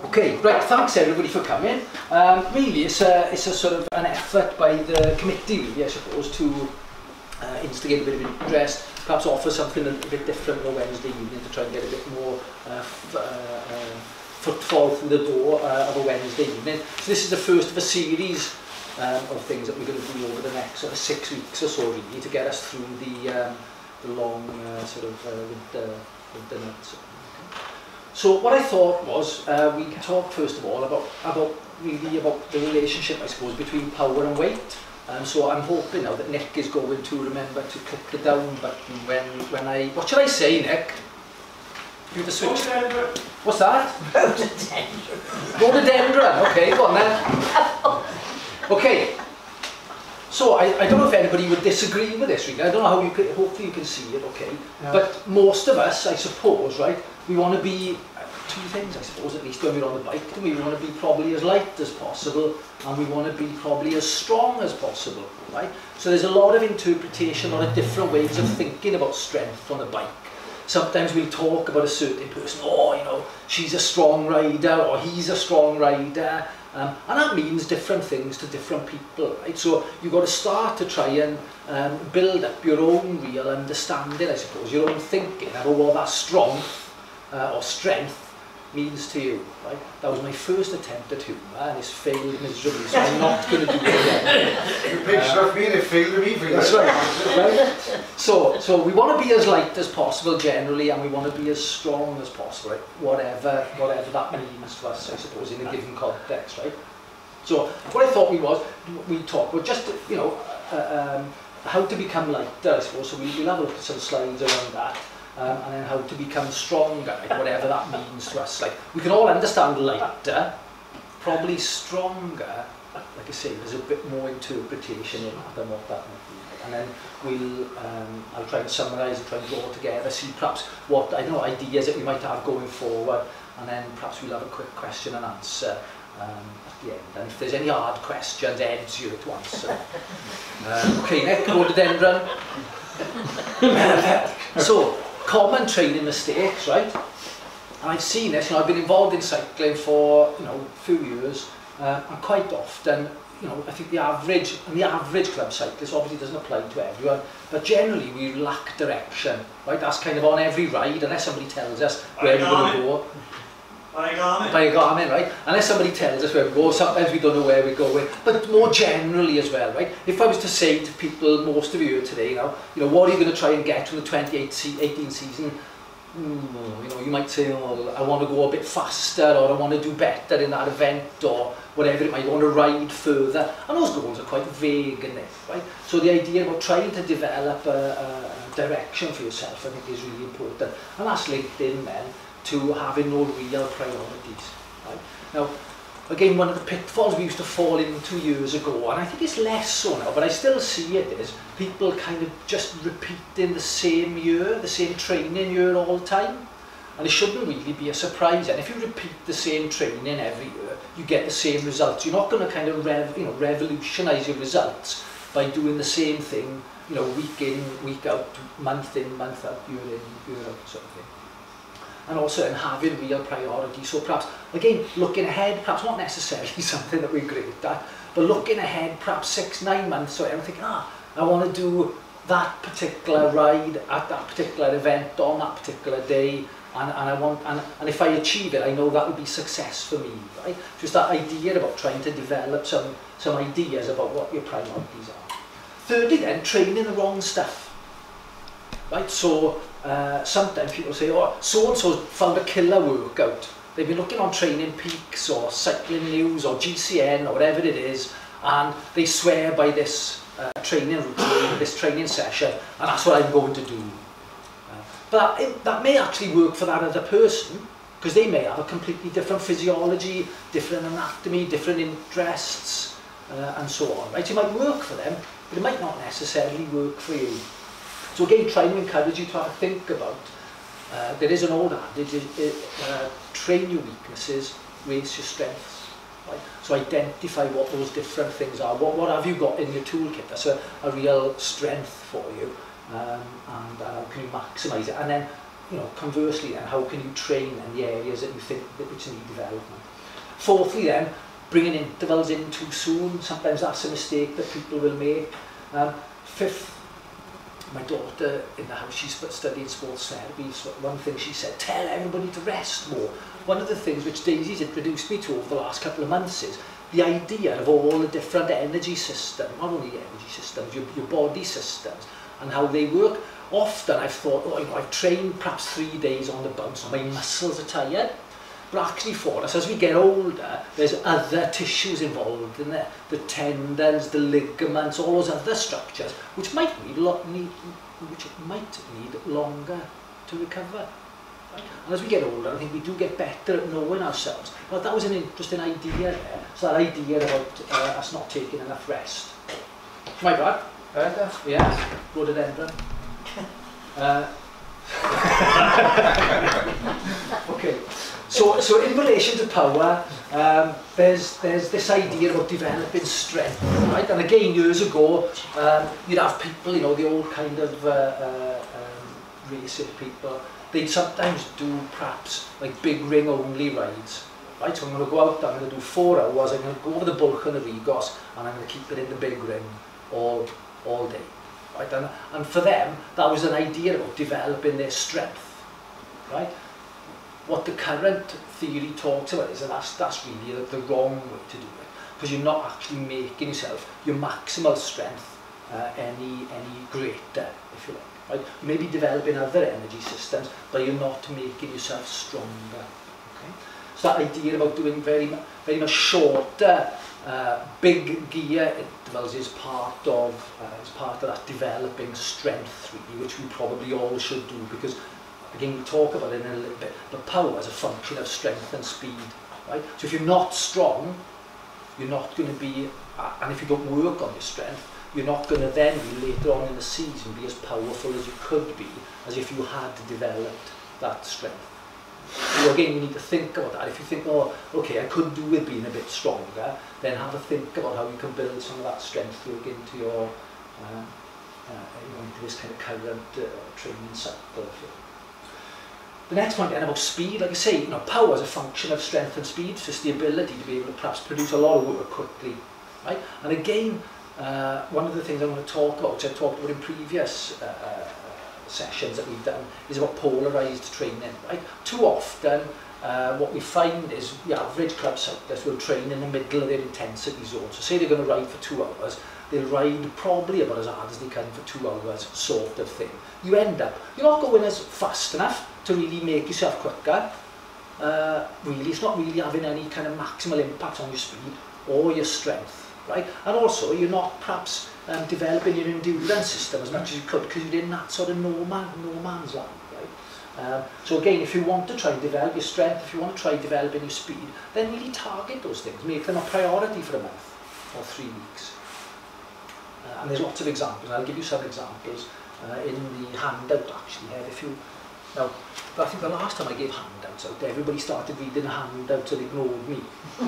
Okay, right, thanks everybody for coming. Really, it's a sort of an effort by the committee, really, I suppose, to instigate a bit of interest, perhaps offer something a bit different on a Wednesday evening to try and get a bit more footfall through the door of a Wednesday evening. So this is the first of a series of things that we're going to do over the next sort of 6 weeks or so, really, to get us through the long sort of winter months. So what I thought was we could talk first of all about the relationship, I suppose, between power and weight. So I'm hoping now that Nick is going to remember to click the down button when I... What should I say, Nick? You the switch. What's that? Rhododendron. Rhododendron. Okay, go on then. Okay. So I don't know if anybody would disagree with this, really. I don't know how you could, hopefully you can see it, okay? No. But most of us, I suppose, right, we want to be, two things, I suppose, at least when we're on the bike, we want to be probably as light as possible, and we want to be probably as strong as possible, right? So there's a lot of interpretation, a lot of different ways of thinking about strength on a bike. Sometimes we'll talk about a certain person, oh, you know, she's a strong rider, or he's a strong rider, and that means different things to different people, right? So you've got to start to try and build up your own real understanding, I suppose, your own thinking about what that strong or strength means to you, right? That was my first attempt at humour, and it's failed miserably, so I'm not going to do it again. You picture of me, and it failed me. That's right. So we want to be as light as possible generally, and we want to be as strong as possible, right? Whatever that means to us, I suppose, in a given context, right? So what I thought we'd talk about just, you know, how to become lighter, I suppose. So we'll have a look at some slides around that. And then how to become stronger, like whatever that means to us. Like we can all understand lighter, probably stronger. Like I say, there's a bit more interpretation in that than what that might be. And then I'll try and summarise and try and draw together, see perhaps what ideas that we might have going forward, and then perhaps we'll have a quick question and answer at the end. And if there's any hard questions, Ed's here to answer. Okay, Nick, rhododendron. So. Common training mistakes, right? And I've seen this, you know, I've been involved in cycling for, you know, a few years, and quite often, you know, I think the average club cyclist obviously doesn't apply to everyone, but generally we lack direction, right? That's kind of on every ride, unless somebody tells us where we're going to go. By a Garmin, right? Unless somebody tells us where we go, sometimes we don't know where we're going. But more generally as well, right? If I was to say to people, most of you here today now, you know, what are you going to try and get from the 2018 season? You know, you might say, oh, I want to go a bit faster, or I want to do better in that event, or whatever it might be, I want to ride further. And those goals are quite vague in this, right? So the idea about trying to develop a direction for yourself, I think, is really important. And that's linked in then to having no real priorities, right? Now, again, one of the pitfalls we used to fall into years ago, and I think it's less so now, but I still see it, is people kind of just repeating the same year, the same training year all the time. And it shouldn't really be a surprise. And if you repeat the same training every year, you get the same results. You're not going to kind of revolutionise your results by doing the same thing, you know, week in, week out, month in, month out, year in, year out, sort of thing. And also in having real priorities. So perhaps, again, looking ahead, perhaps not necessarily something that we're great at, but looking ahead perhaps 6-9 months, or I'm thinking, I want to do that particular ride at that particular event on that particular day, and if I achieve it, I know that will be success for me, right? Just that idea about trying to develop some ideas about what your priorities are. Thirdly then, training the wrong stuff. Right, so sometimes people say, oh, so-and-so found a killer workout. They've been looking on Training Peaks or Cycling News or GCN or whatever it is, and they swear by this training routine, this training session, and that's what I'm going to do. But that may actually work for that other person, because they may have a completely different physiology, different anatomy, different interests, and so on. Right? It might work for them, but it might not necessarily work for you. So again, trying to encourage you to have a think about, there is an old adage, train your weaknesses, raise your strengths. Right? So identify what those different things are. What have you got in your toolkit that's a real strength for you, and how can you maximise it? And then conversely then, how can you train in the areas that you think which need development? Fourthly then, bringing intervals in too soon, sometimes that's a mistake that people will make. Fifth, my daughter in the house, she's studying sports therapy, so one thing she said, tell everybody to rest more. One of the things which Daisy's introduced me to over the last couple of months is the idea of all the different energy systems, not only energy systems, your body systems, and how they work. Often I've thought, I've trained perhaps 3 days on the bounce, and my muscles are tired. But actually for us, as we get older, there's other tissues involved in there. The tendons, the ligaments, all those other structures, which might need longer to recover. Right? And as we get older, I think we do get better at knowing ourselves. Well, that was an interesting idea there. So that idea about us not taking enough rest. My bad. Yeah, rhododendron. Okay. So in relation to power, there's this idea about developing strength, right? And again, years ago, you'd have people, the old kind of racing people, they'd sometimes do perhaps like big ring only rides, right? So I'm going to go out, I'm going to do 4 hours, I'm going to go over the bulk and the Regos, and I'm going to keep it in the big ring all day, right? And for them, that was an idea about developing their strength, right? What the current theory talks about is that that's really the wrong way to do it, because you're not actually making yourself your maximal strength any greater, if you like. Right? You may be developing other energy systems, but you're not making yourself stronger. Okay? So that idea about doing very much shorter, big gear intervals is part of that developing strength, really, which we probably all should do, because again, we'll talk about it in a little bit, but power is a function of strength and speed, right? So if you're not strong, you're not going to be, and if you don't work on your strength, you're not going to then later on in the season be as powerful as you could be as if you had developed that strength. So again, you need to think about that. If you think, oh, okay, I could do with being a bit stronger, then have a think about how you can build some of that strength work into your, into this kind of current training cycle. The next point then about speed, like I say, power is a function of strength and speed, it's just the ability to be able to perhaps produce a lot of work quickly, right? And again, one of the things I'm going to talk about, which I've talked about in previous sessions that we've done, is about polarised training, right? Too often, what we find is the average club cyclist will train in the middle of their intensity zone. So say they're going to ride for 2 hours, they'll ride probably about as hard as they can for 2 hours, sort of thing. You end up, you're not going as fast enough to really make yourself quicker. Really, it's not really having any kind of maximal impact on your speed or your strength, right? And also, you're not perhaps developing your endurance system as much as you could, because you're in that sort of no man's land, right? So again, if you want to try and develop your strength, if you want to try developing your speed, then really target those things, make them a priority for a month or 3 weeks. And there's lots of examples. I'll give you some examples in the handout actually here. Now, I think the last time I gave handouts out, everybody started reading the handouts and ignored me.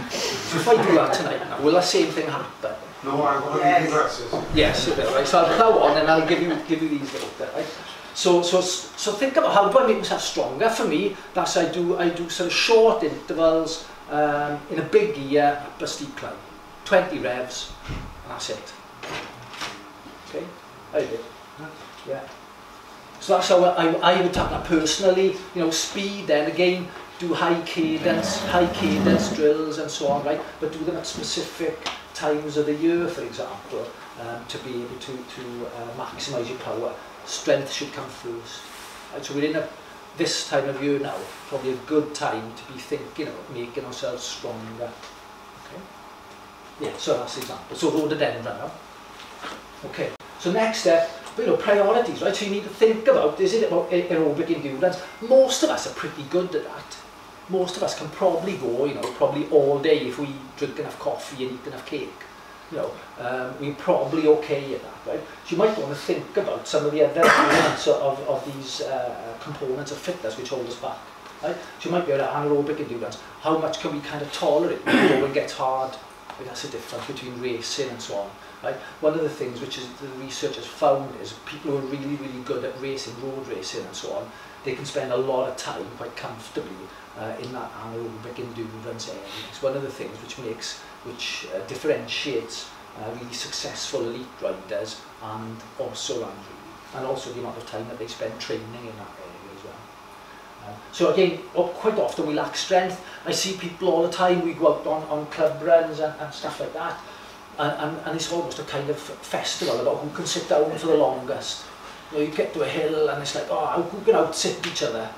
So if I do that tonight now, will the same thing happen? No, I'm going to give glasses. Yes, it will, right? So I'll plough on and I'll give you these later, right? So think about how do I make myself stronger. For me, that's I do sort of short intervals in a big gear up a steep climb. 20 revs, and that's it. Okay, I did. Yeah. So that's how I would tackle that personally. Speed. Then again, do high cadence drills and so on, right? But do them at specific times of the year, for example, to be able to maximise your power. Strength should come first. Right? So we're in this time of year now, probably a good time to be thinking about making ourselves stronger. Okay. Yeah. So that's the example. So rhododendron now. Okay. So next step, priorities, right? So you need to think about, is it about aerobic endurance? Most of us are pretty good at that. Most of us can probably go, probably all day if we drink enough coffee and eat enough cake. We're probably okay at that, right? So you might want to think about some of the other elements of these components of fitness which hold us back, right? So you might be able to anaerobic endurance. How much can we kind of tolerate before it gets hard? Like that's the difference between racing and so on. Right? One of the things which is the research has found is people who are really, really good at racing, road racing and so on, they can spend a lot of time quite comfortably in that anaerobic endurance area. It's one of the things which differentiates really successful elite riders and also and also the amount of time that they spend training in that area as well. So again, quite often we lack strength. I see people all the time, we go out on club runs and stuff like that, and it's almost a kind of festival about who can sit down for the longest. You know, you get to a hill and it's like, oh, who can out-sit each other?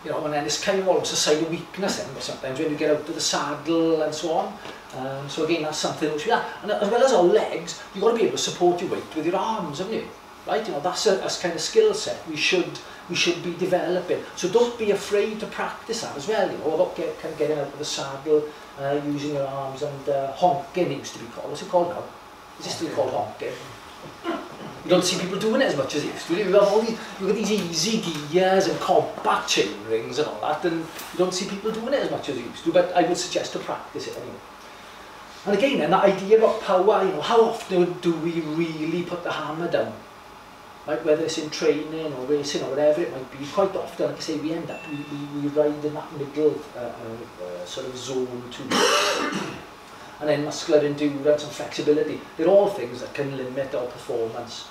You know, and then it's kind of almost a sign of weakness then, sometimes when you get out to the saddle and so on. So again, that's something which we have. And as well as our legs, you've got to be able to support your weight with your arms, haven't you? Right? You know, that's a kind of skill set we should be developing. So don't be afraid to practice that as well. You know, about getting out of the saddle, using your arms and honking. It used to be called. What's it called now? Is it still called honking? You don't see people doing it as much as it used to. You've got these easy gears and compact chain rings and all that, and you don't see people doing it as much as they used to. But I would suggest to practice it anyway. And again, then that idea about power. You know, how often do we really put the hammer down? Right, whether it's in training or racing or whatever it might be, quite often, like I say, we end up, we ride in that middle sort of zone too. And then muscular endurance and flexibility, they're all things that can limit our performance.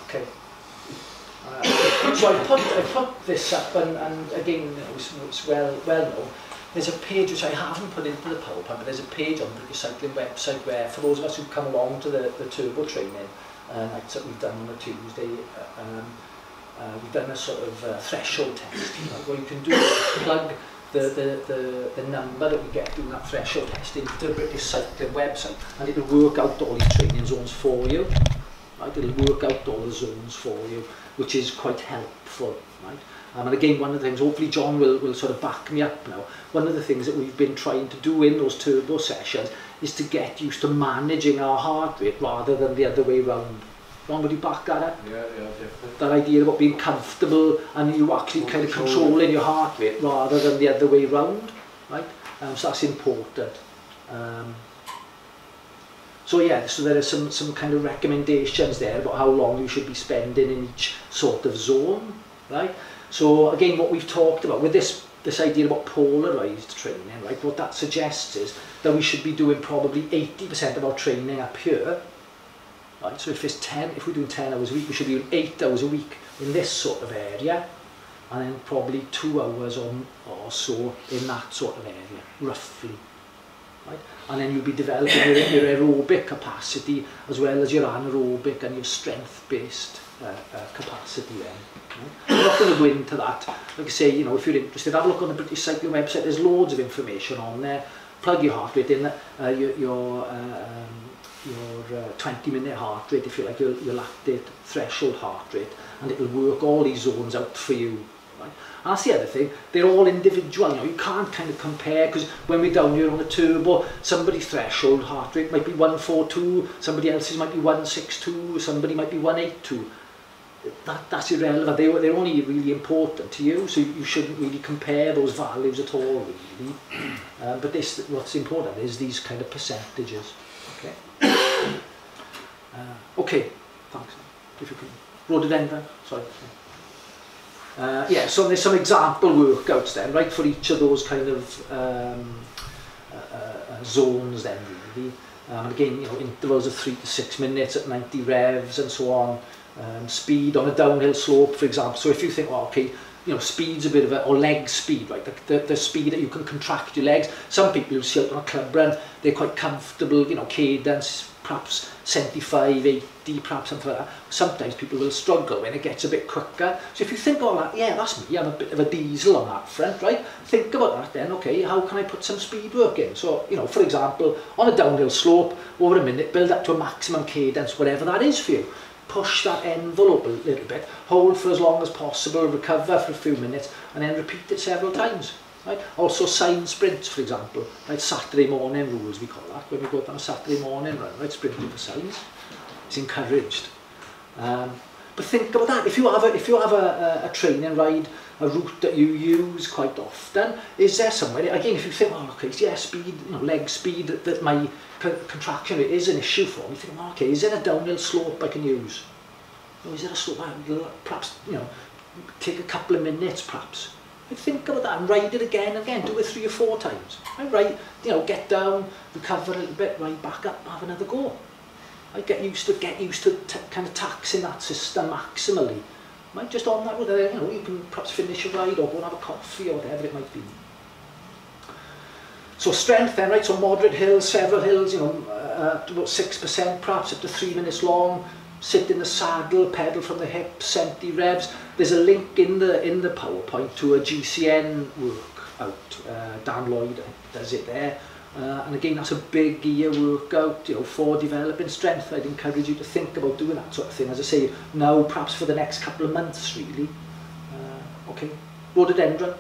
Okay. So I put this up, and again, it's well known. There's a page which I haven't put into the PowerPoint, but there's a page on the British Cycling website where, for those of us who come along to the turbo training nights that we've done on a Tuesday, we've done a sort of threshold test. What you can do is plug the number that we get doing that threshold test into the British Cycling website, and it'll work out all your training zones for you. Right? It'll work out all the zones for you, which is quite helpful. Right? And again, one of the things, hopefully John will sort of back me up now, one of the things that we've been trying to do in those turbo sessions is to get used to managing our heart rate rather than the other way round. John, would you back that up? Yeah, definitely. That idea about being comfortable and you actually kind of controlling your heart rate rather than the other way round, right? So that's important. So yeah, so there are some kind of recommendations there about how long you should be spending in each sort of zone, right? So again, what we've talked about with this idea about polarized training, right? What that suggests is that we should be doing probably 80% of our training up here, right? So if we're doing 10 hours a week, we should be doing 8 hours a week in this sort of area, and then probably 2 hours or so in that sort of area, roughly. Right? And then you'll be developing your aerobic capacity as well as your anaerobic and your strength-based capacity then. Right? I'm not going to go into that. Like I say, you know, if you're interested, have a look on the British Cycling website. There's loads of information on there. Plug your heart rate in, your 20-minute heart rate, if you like, your lactate threshold heart rate, and it'll work all these zones out for you. Right? And that's the other thing, they're all individual. You know, you can't kind of compare, because when we're down here on the turbo, somebody's threshold heart rate might be 142, somebody else's might be 162, somebody might be 182. That's irrelevant. They're only really important to you, so you shouldn't really compare those values at all, really. But what's important is these kind of percentages. Okay. Okay. Thanks. If you can, rhododendron. Sorry. Yeah. So there's some example workouts then, right, for each of those kind of zones then, really. And again, you know, intervals of 3 to 6 minutes at 90 revs and so on. Speed on a downhill slope, for example. So if you think, well, okay, you know, speed's a bit of or leg speed, right? The speed that you can contract your legs. Some people who see out on a club run, they're quite comfortable, you know, cadence, perhaps 75, 80, perhaps something like that. Sometimes people will struggle when it gets a bit quicker. So if you think, oh, that, yeah, that's me, I'm a bit of a diesel on that front, right? Think about that then, okay, how can I put some speed work in? So, you know, for example, on a downhill slope, over a minute, build up to a maximum cadence, whatever that is for you. Push that envelope a little bit, hold for as long as possible, recover for a few minutes, and then repeat it several times. Right? Also sign sprints, for example, right? Saturday morning rules, we call that, when we go out on a Saturday morning run, right? Sprinting for signs. It's encouraged. But think about that. If you have a training ride a route that you use quite often? Is there somewhere, again, if you think, oh, okay, yeah, speed, you know, leg speed, that my contraction rate is an issue for me, you think, oh, okay, is there a downhill slope I can use? Or is there a slope, perhaps, you know, take a couple of minutes, perhaps. I think about that and ride it again and again, do it 3 or 4 times. I ride, you know, get down, recover a little bit, ride back up, have another go. I get used to kind of taxing that system maximally. Right, just on that, you know, you can perhaps finish your ride or go and have a coffee or whatever it might be. So strength then, right, so moderate hills, several hills, you know, about 6% perhaps, up to 3 minutes long, sit in the saddle, pedal from the hip, 70 revs. There's a link in the PowerPoint to a GCN workout. Dan Lloyd does it there. And again, that's a big gear workout, you know, for developing strength. I'd encourage you to think about doing that sort of thing. As I say, now perhaps for the next couple of months, really. Okay, rhododendron.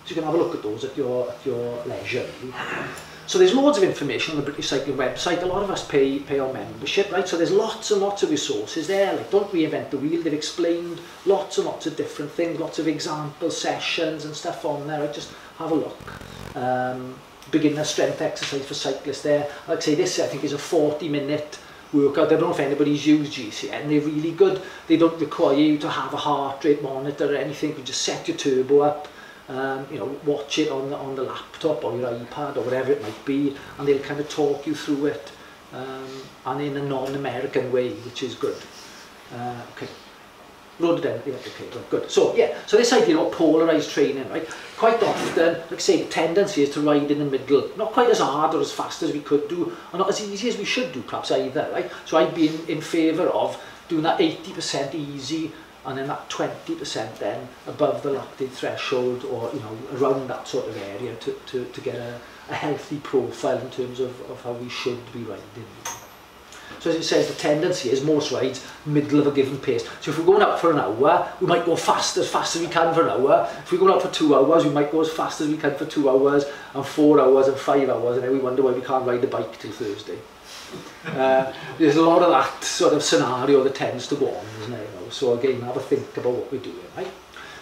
So you can have a look at those at your leisure. Really. So there's loads of information on the British Cycling website. A lot of us pay our membership, right? So there's lots and lots of resources there. Like, don't reinvent the wheel. They've explained lots and lots of different things, lots of example sessions and stuff on there. Right? Just have a look. Beginner strength exercise for cyclists there. I'd say this, I think, is a 40-minute workout. I don't know if anybody's used GCN. They're really good. They don't require you to have a heart rate monitor or anything. You just set your turbo up. You know, watch it on the laptop or your iPad or whatever it might be, and they'll kind of talk you through it, and in a non-American way, which is good. Okay, rhododendron, yeah, okay, good. So yeah, so this idea of polarized training, right? Quite often, like I say, the tendency is to ride in the middle, not quite as hard or as fast as we could do, or not as easy as we should do, perhaps either, right? So I'd be in favour of doing that 80% easy, and then that 20% then above the lactate threshold, or you know, around that sort of area to get a healthy profile in terms of how we should be riding. So as it says, the tendency is most rides middle of a given pace. So if we're going out for an hour, we might go as fast as we can for an hour. If we're going out for 2 hours, we might go as fast as we can for 2 hours, and 4 hours and 5 hours, and then we wonder why we can't ride the bike till Thursday. There's a lot of that sort of scenario that tends to go on, isn't it? You know? So again, have a think about what we're doing, right?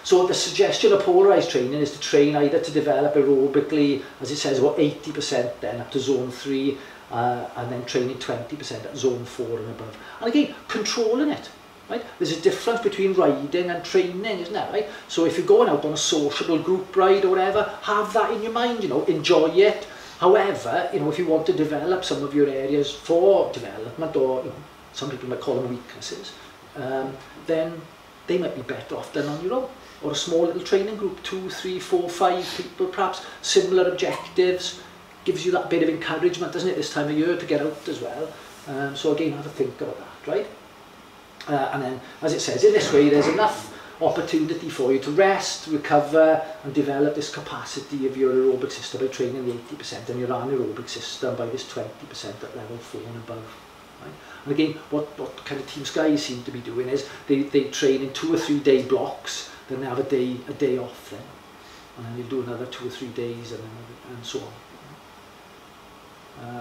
So the suggestion of polarised training is to train either to develop aerobically, as it says, about 80% then up to zone 3, and then training 20% at zone 4 and above. And again, controlling it, right? There's a difference between riding and training, isn't there, right? So if you're going out on a sociable group ride or whatever, have that in your mind, you know, enjoy it. However, you know, if you want to develop some of your areas for development, or you know, some people might call them weaknesses, then they might be better off done on your own, or a small little training group, 2, 3, 4, 5 people, perhaps similar objectives. Gives you that bit of encouragement, doesn't it, this time of year to get out as well. So again, have a think about that, right? And then, as it says, in this way, there's enough opportunity for you to rest, recover, and develop this capacity of your aerobic system by training the 80% and your anaerobic system by this 20% at level 4 and above. Right? And again, what kind of Team Sky seem to be doing is they train in 2 or 3 day blocks, then they have a day off then, and then you'll do another 2 or 3 days, and so on.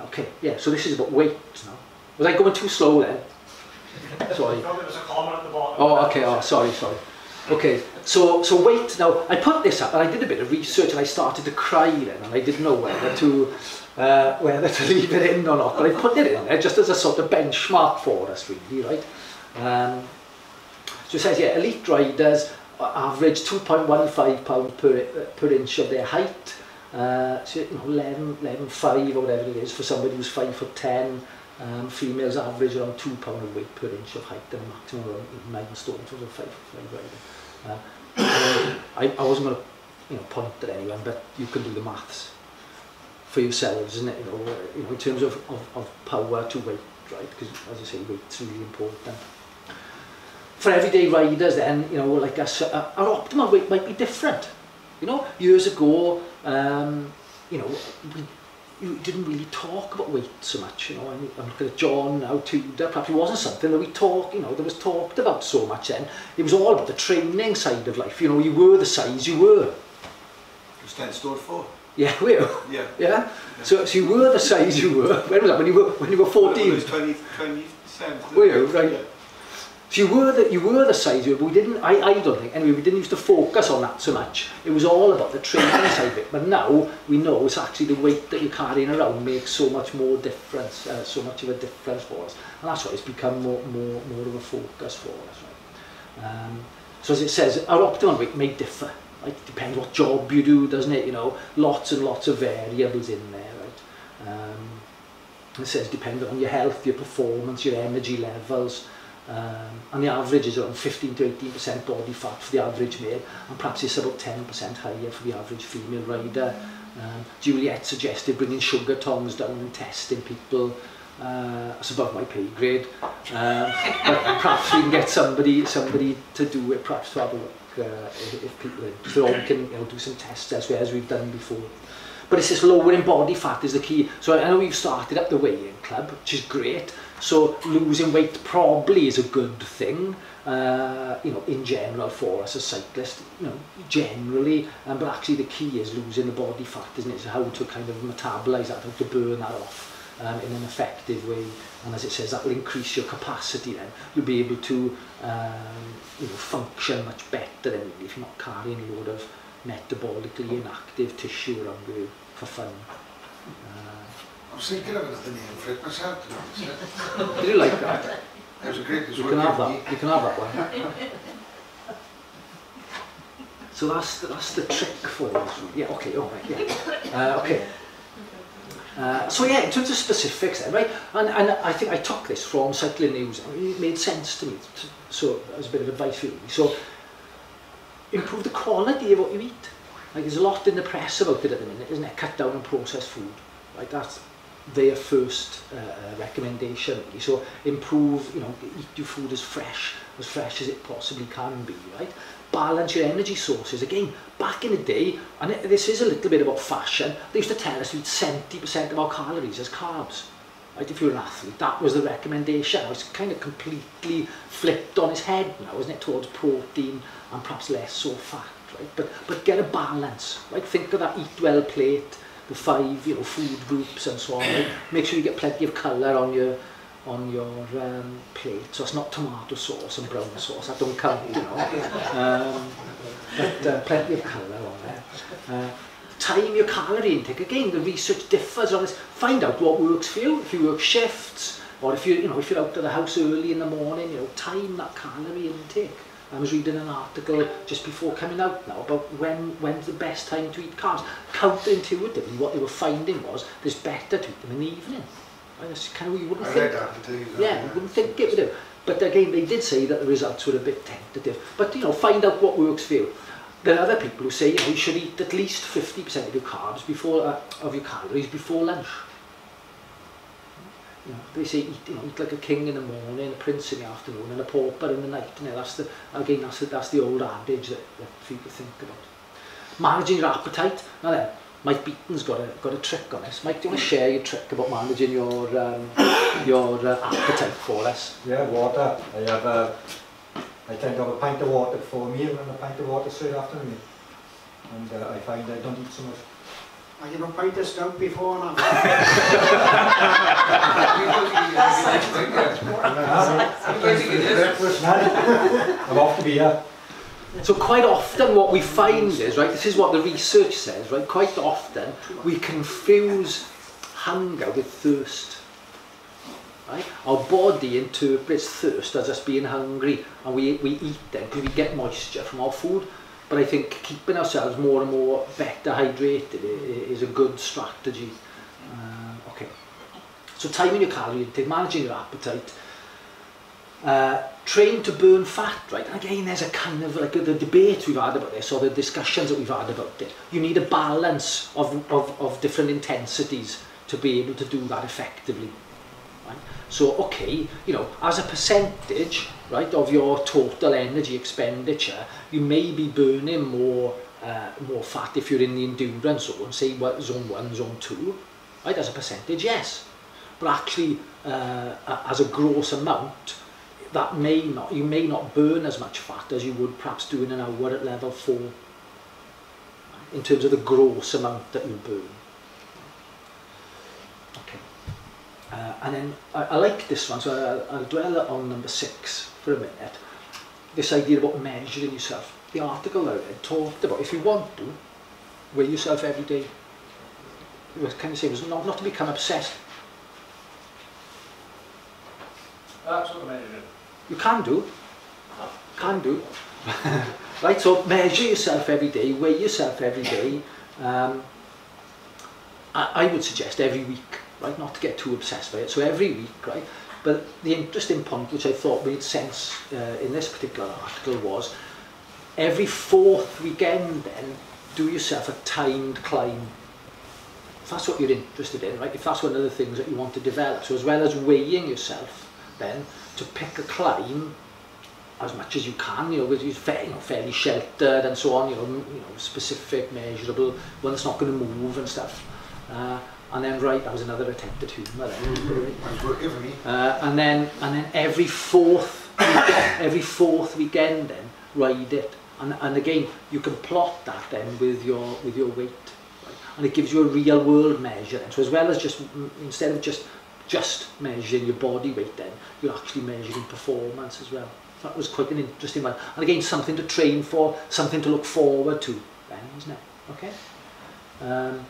Okay, yeah, so this is about weight now. Was I going too slow then? Sorry. There was a comment at the bottom. Oh, okay, oh, sorry. Okay, so weight now, I put this up and I did a bit of research and I started to cry then, and I didn't know whether to leave it in or not, but I put it in there just as a sort of benchmark for us really, right? So it says, yeah, elite riders average 2.15 pounds per inch of their height. So you know, 11.5 or whatever it is for somebody who's 5'10". Females average around 2 pound of weight per inch of height, and maximum around 9 stone for a 5'5" rider. I wasn't going to point at anyone, but you can do the maths for yourselves, isn't it? You know, in terms of power to weight, right? Because as I say, weight's really important. For everyday riders, then, you know, like us, our optimal weight might be different. You know, years ago, you know, you didn't really talk about weight so much, you know. I'm looking at John now, Tudor, perhaps it wasn't something that we talked, you know, that was talked about so much then. It was all about the training side of life, you know, you were the size you were. It was 10 stone 4. Yeah, were you? Yeah. Yeah? So you were the size you were. When was that? When you were 14? It was 27. Were you? Right. So you were the size you were, but we didn't, I don't think, anyway, we didn't used to focus on that so much. It was all about the training side of it, but now we know it's actually the weight that you're carrying around makes so much more difference, so much of a difference for us. And that's why it's become more of a focus for us, right? So as it says, our optimum weight may differ. Right? It depends what job you do, doesn't it? You know, lots and lots of variables in there, right? It says depending on your health, your performance, your energy levels, and the average is around 15 to 18% body fat for the average male, and perhaps it's about 10% higher for the average female rider. Juliet suggested bringing sugar tongs down and testing people. That's above my pay grade, but perhaps we can get somebody to do it, perhaps to have a look if people are interested, or we can do some tests elsewhere as we've done before. But it's this lowering body fat is the key. So I know we've started up the weigh-in club, which is great. So losing weight probably is a good thing, in general for us as cyclists, generally. But actually the key is losing the body fat, isn't it? So how to kind of metabolise that, how to burn that off in an effective way. And as it says, that will increase your capacity then. You'll be able to function much better than if you're not carrying a load of metabolically inactive tissue around with you for fun. I was thinking of another name for it myself, to be honest. Did you like that? That was a great. You can have that. You can have that one. So that's the trick for us. Yeah. Okay. All right. Yeah. Okay. So yeah, in terms of specifics then, right? And I think I took this from Cycling News. I mean, it made sense to me. So as a bit of advice for you. So improve the quality of what you eat. Like there's a lot in the press about it at the minute, isn't it? Cut down on processed food. Right? That's their first recommendation. Really. So improve, eat your food as fresh as it possibly can be, right? Balance your energy sources. Again, back in the day, and this is a little bit about fashion, they used to tell us we eat 70% of our calories as carbs. Right? If you're an athlete, that was the recommendation. It's kind of completely flipped on its head now, isn't it, towards protein and perhaps less so fat, right? But get a balance, right? Think of that eat well plate, the 5 food groups and so on. Right? Make sure you get plenty of colour on your plate, so it's not tomato sauce and brown sauce, that don't count, but plenty of colour on there. Time your calorie intake. Again, the research differs on this. Find out what works for you. If you work shifts, or if you're out of the house early in the morning, time that calorie intake. I was reading an article just before coming out now about when's the best time to eat carbs. Counterintuitively, what they were finding was there's better to eat them in the evening. That's kind of, you wouldn't think. Yeah, you wouldn't think it would do. But again, they did say that the results were a bit tentative. But find out what works for you. There are other people who say you should eat at least 50% of your carbs of your calories before lunch. They say eat like a king in the morning, a prince in the afternoon, and a pauper in the night. That's the old adage that people think about. Managing your appetite. Now then, Mike Beaton's got a trick on this. Mike, do you want to share your trick about managing your appetite for us? Yeah, water. I tend to have a pint of water before a meal and a pint of water straight after a meal. And I find I don't eat so much. I have a pint of stout before and after. I'm off to be here. So quite often what we find is, right, this is what the research says, right, quite often we confuse hunger with thirst. Right? Our body interprets thirst as us being hungry, and we eat then because we get moisture from our food. But I think keeping ourselves more and more better hydrated is a good strategy. Okay, so timing your calorie intake, managing your appetite, train to burn fat, right? And again, there's a kind of like the debates we've had about this, or the discussions that we've had about it. You need a balance of different intensities to be able to do that effectively. Right? So, okay, as a percentage, right, of your total energy expenditure, you may be burning more fat if you're in the endurance zone, say zone 1, zone 2, right, as a percentage, yes. But actually, as a gross amount, you may not burn as much fat as you would perhaps do in an hour at level 4, right, in terms of the gross amount that you burn. Okay. And then I like this one, so I'll dwell on number 6 for a minute, this idea about measuring yourself. The article that I read talked about, if you want to, weigh yourself every day. It was kind of saying, not to become obsessed. That's what I'm measuring. You can do. Can do. Right, so measure yourself every day, weigh yourself every day. I would suggest every week, right, not to get too obsessed by it. So every week, right. But the interesting point, which I thought made sense in this particular article, was every 4th weekend then, do yourself a timed climb. If that's what you're interested in, right, if that's one of the things that you want to develop. So as well as weighing yourself then, to pick a climb as much as you can, you know, with fairly sheltered and so on, you know, specific, measurable, one that's not going to move and stuff. And then, right, that was another attempt at humour then. And then every fourth weekend then, ride it. And again, you can plot that then with your weight. Right? And it gives you a real world measure. And so as well as just, instead of just measuring your body weight then, you're actually measuring performance as well. That was quite an interesting one. And again, something to train for, something to look forward to then, isn't it? Okay?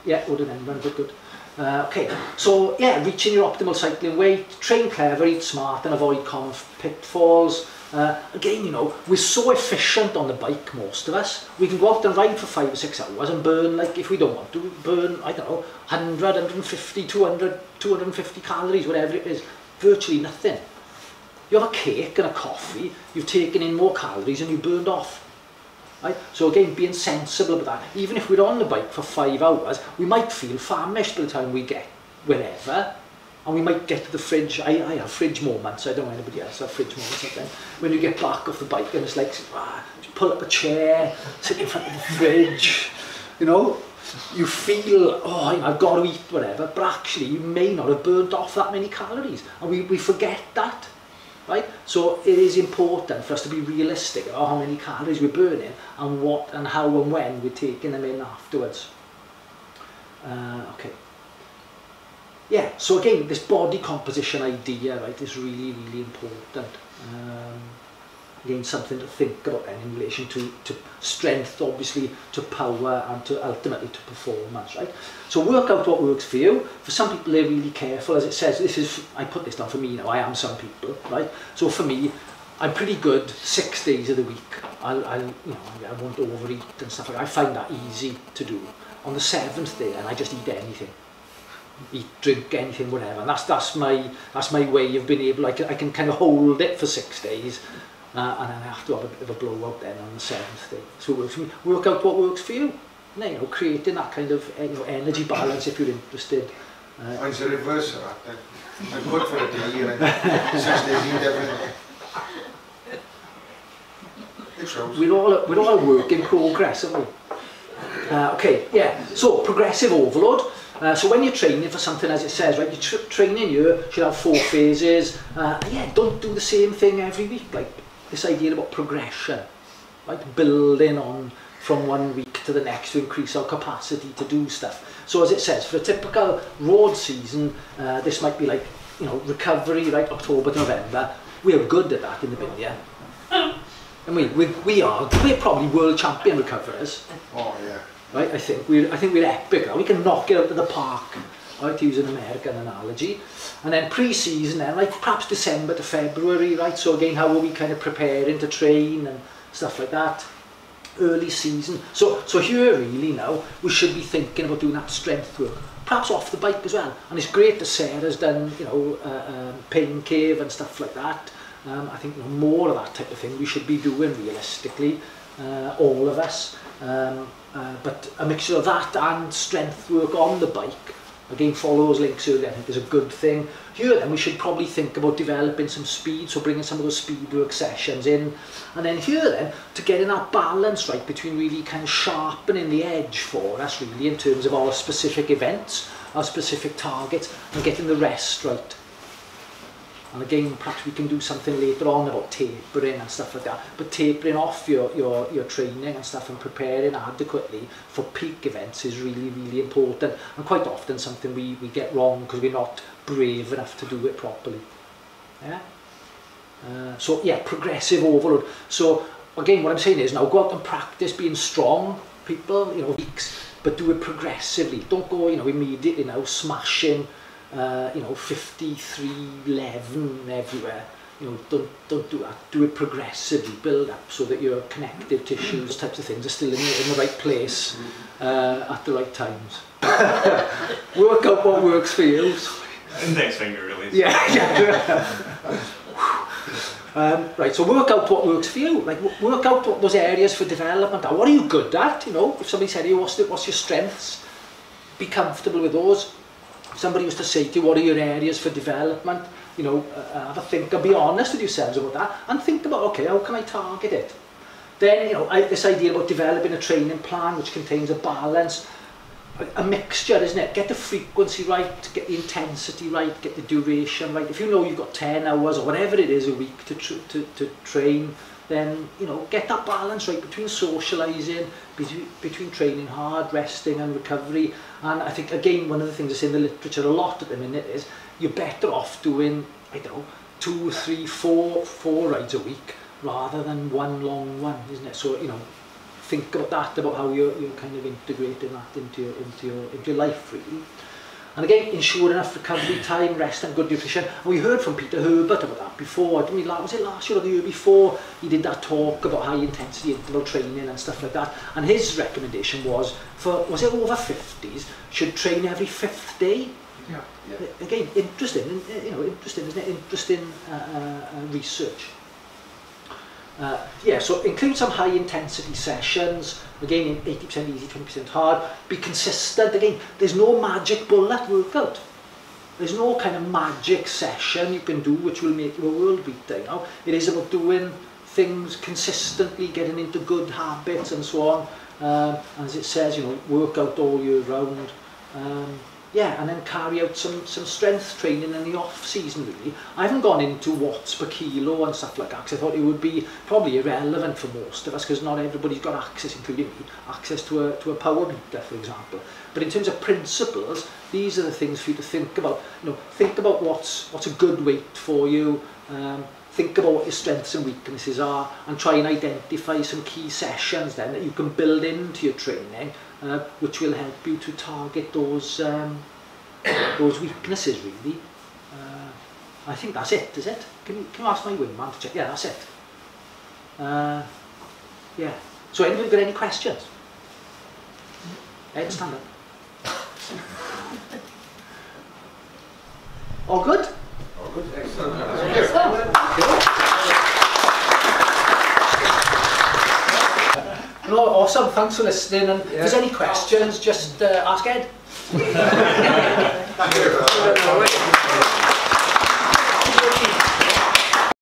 Yeah, would have been good. Okay, so yeah, reaching your optimal cycling weight, train clever, eat smart and avoid common pitfalls. Again, you know, we're so efficient on the bike, most of us. We can go out and ride for 5 or 6 hours and burn, like, if we don't want to, burn, I don't know, 100, 150, 200, 250 calories, whatever it is, virtually nothing. You have a cake and a coffee, you've taken in more calories and you burned off. Right? So again, being sensible about that. Even if we're on the bike for 5 hours, we might feel famished by the time we get wherever, and we might get to the fridge. I have fridge moments, I don't know anybody else have fridge moments sometimes. When you get back off the bike and it's like, pull up a chair, sit in front of the fridge, you know, you feel, oh, you know, I've got to eat whatever, but actually you may not have burnt off that many calories, and we forget that. Right? So it is important for us to be realistic about how many calories we're burning and what and how and when we're taking them in afterwards. Okay. Yeah, so again, this body composition idea, right, is really, really important. Again, something to think about then in relation to strength, obviously, to power and to ultimately to performance, right? So work out what works for you. For some people, they're really careful, as it says. This is, I put this down for me now. I am some people, right? So for me, I'm pretty good 6 days of the week. You know, I won't overeat and stuff like that. I find that easy to do. On the 7th day, and I just eat anything. Eat, drink, anything, whatever. And that's my way of being able. I can kind of hold it for 6 days. And then I have to have a bit of a blowout then on the 7th day. So it works for me. Work out what works for you. You know, creating that kind of energy balance if you're interested. Mine's the reverse of that then. I'm good for a day and 6 days eat everything. It shows. We're all a work in progress, aren't we? Okay, yeah. So progressive overload. So when you're training for something, as it says, right, your training here should have 4 phases. Yeah, don't do the same thing every week. Like this idea about progression, right? Building on from one week to the next to increase our capacity to do stuff. So as it says, for a typical road season, this might be like, you know, recovery, right, October to November. We're good at that in the bin, yeah. And we're probably world champion recoverers. Oh yeah. Right, I think we're epic. We can knock it out of the park, right, to use an American analogy. And then pre-season, then, like perhaps December to February, right? So again, how are we kind of preparing to train and stuff like that? Early season. So here really now we should be thinking about doing that strength work, perhaps off the bike as well. And it's great that Sarah's done, you know, pain cave and stuff like that. I think, you know, more of that type of thing we should be doing realistically, all of us. But a mixture of that and strength work on the bike, again, follow those links earlier, I think is a good thing. Here then we should probably think about developing some speed, so bringing some of those speed work sessions in. And then here then, to get in that balance right between really kind of sharpening the edge for us really in terms of our specific events, our specific targets, and getting the rest right. And again, perhaps we can do something later on about tapering and stuff like that. But tapering off your training and stuff and preparing adequately for peak events is really, really important. And quite often something we get wrong because we're not brave enough to do it properly. Yeah? So yeah, progressive overload. So again, what I'm saying is now go out and practice being strong, people, you know, weeks, but do it progressively. Don't go, you know, immediately now smashing, you know, 53.11 everywhere. You know, don't do that. Do it progressively, build up so that your connective tissues, types of things, are still in the right place at the right times. Work out what works for you. Index finger release. Yeah. Right, so work out what works for you. Like, work out what those areas for development are. What are you good at? You know, if somebody said to you, what's your strengths? Be comfortable with those. If somebody used to say to you, what are your areas for development? You know, have a think and be honest with yourselves about that, and think about, okay, how can I target it? Then, you know, this idea about developing a training plan which contains a balance, a mixture, isn't it? Get the frequency right, get the intensity right, get the duration right. If you know you've got 10 hours or whatever it is a week to train, then, you know, get that balance right between socialising, between training hard, resting and recovery. And I think, again, one of the things that's in the literature a lot at the minute is you're better off doing, I don't know, 2, 3, 4 rides a week rather than one long one, isn't it? So, you know, think about that, about how you're kind of integrating that into your life, really. And again, ensure enough recovery time, rest and good nutrition. And we heard from Peter Herbert about that before. I mean, was it last year or the year before? He did that talk about high intensity interval training and stuff like that. And his recommendation was for, was it over 50s, should train every 5th day? Yeah. Again, interesting, you know, interesting, isn't it? Interesting research. Yeah, so include some high intensity sessions, again 80% easy, 20% hard, be consistent. Again, there's no magic bullet workout. There's no kind of magic session you can do which will make you a world beater, you know. It is about doing things consistently, getting into good habits and so on. As it says, you know, work out all year round. Yeah, and then carry out some strength training in the off season, really. I haven't gone into watts per kilo and stuff like that because I thought it would be probably irrelevant for most of us because not everybody's got access, including me, access to a power meter, for example. But in terms of principles, these are the things for you to think about. You know, think about what's a good weight for you. Think about what your strengths and weaknesses are, and try and identify some key sessions then that you can build into your training, which will help you to target those weaknesses, really. I think that's it, is it? Can you ask my wingman to check? Yeah, that's it. Yeah. So anybody got any questions? Ed, stand up. All good? Oh, good, excellent. No, awesome, thanks for listening, and if there's any questions, just ask Ed. Thank you.